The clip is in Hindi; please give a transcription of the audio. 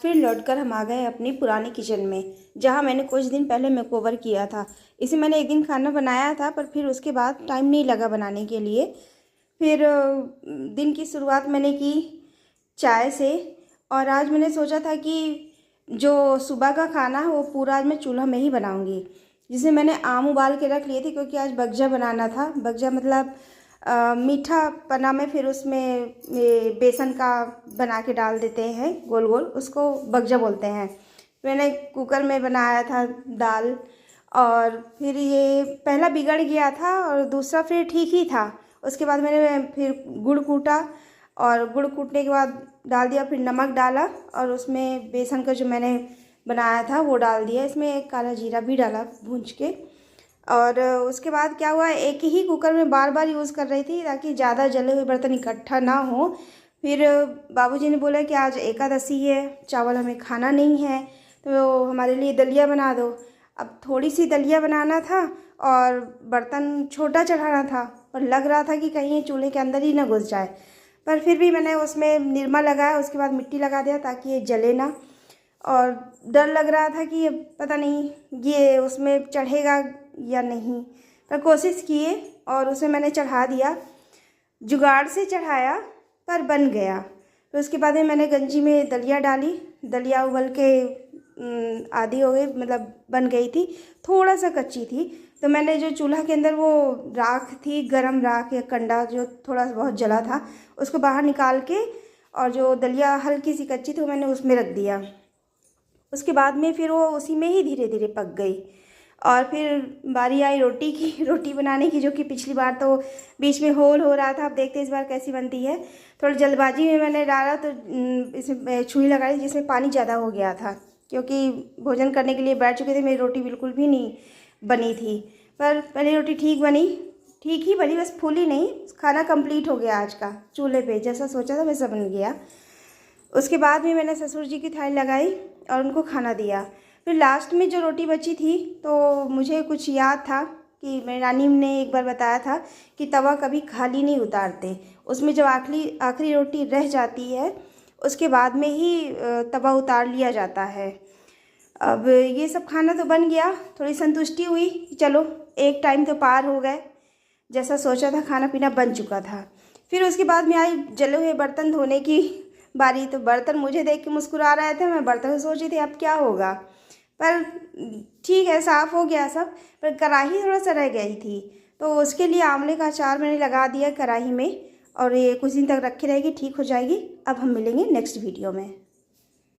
फिर लौटकर हम आ गए अपनी पुरानी किचन में, जहां मैंने कुछ दिन पहले मेकओवर किया था। इसे मैंने एक दिन खाना बनाया था, पर फिर उसके बाद टाइम नहीं लगा बनाने के लिए। फिर दिन की शुरुआत मैंने की चाय से। और आज मैंने सोचा था कि जो सुबह का खाना है वो पूरा आज मैं चूल्हा में ही बनाऊंगी। जिसे मैंने आम उबाल के रख लिए थे, क्योंकि आज बगजा बनाना था। बगजा मतलब मीठा पना में फिर उसमें बेसन का बना के डाल देते हैं गोल गोल, उसको बगजा बोलते हैं। मैंने कुकर में बनाया था दाल। और फिर ये पहला बिगड़ गया था और दूसरा फिर ठीक ही था। उसके बाद मैंने फिर गुड़ कूटा और गुड़ कूटने के बाद डाल दिया, फिर नमक डाला और उसमें बेसन का जो मैंने बनाया था वो डाल दिया। इसमें काला जीरा भी डाला भूंज के। और उसके बाद क्या हुआ, एक ही कुकर में बार बार यूज़ कर रही थी ताकि ज़्यादा जले हुए बर्तन इकट्ठा ना हो। फिर बाबूजी ने बोला कि आज एकादशी है, चावल हमें खाना नहीं है, तो हमारे लिए दलिया बना दो। अब थोड़ी सी दलिया बनाना था और बर्तन छोटा चढ़ाना था, पर लग रहा था कि कहीं चूल्हे के अंदर ही ना घुस जाए। पर फिर भी मैंने उसमें निरमा लगाया, उसके बाद मिट्टी लगा दिया ताकि ये जले ना। और डर लग रहा था कि ये पता नहीं ये उसमें चढ़ेगा या नहीं, पर कोशिश किए और उसे मैंने चढ़ा दिया। जुगाड़ से चढ़ाया पर बन गया। तो उसके बाद में मैंने गंजी में दलिया डाली। दलिया उबल के आधी हो गई, मतलब बन गई थी, थोड़ा सा कच्ची थी। तो मैंने जो चूल्हा के अंदर वो राख थी, गरम राख या कंडा जो थोड़ा बहुत जला था, उसको बाहर निकाल के और जो दलिया हल्की सी कच्ची थी वो मैंने उसमें रख दिया। उसके बाद में फिर वो उसी में ही धीरे धीरे पक गई। और फिर बारी आई रोटी की, रोटी बनाने की, जो कि पिछली बार तो बीच में होल हो रहा था। अब देखते हैं इस बार कैसी बनती है। थोड़ी जल्दबाजी में मैंने डाला तो इसमें छुरी लगाई जिसमें पानी ज़्यादा हो गया था, क्योंकि भोजन करने के लिए बैठ चुके थे। मेरी रोटी बिल्कुल भी नहीं बनी थी, पर पहली रोटी ठीक बनी, ठीक ही बनी, बस फूली नहीं। खाना कंप्लीट हो गया आज का, चूल्हे पे जैसा सोचा था वैसा बन गया। उसके बाद भी मैंने ससुर जी की थाली लगाई और उनको खाना दिया। फिर लास्ट में जो रोटी बची थी, तो मुझे कुछ याद था कि मेरी नानी ने एक बार बताया था कि तवा कभी खाली नहीं उतारते। उसमें जब आखिरी आखिरी रोटी रह जाती है उसके बाद में ही तवा उतार लिया जाता है। अब ये सब खाना तो बन गया, थोड़ी संतुष्टि हुई कि चलो एक टाइम तो पार हो गए। जैसा सोचा था खाना पीना बन चुका था। फिर उसके बाद में आई जले हुए बर्तन धोने की बारी। तो बर्तन मुझे देख के मुस्कुरा रहे थे, मैं बर्तन सोच रही थी अब क्या होगा। पर ठीक है, साफ़ हो गया सब, पर कढ़ाई थोड़ा सा रह गई थी। तो उसके लिए आंवले का अचार मैंने लगा दिया कढ़ाई में, और ये कुछ दिन तक रखी रहेगी, ठीक हो जाएगी। अब हम मिलेंगे नेक्स्ट वीडियो में।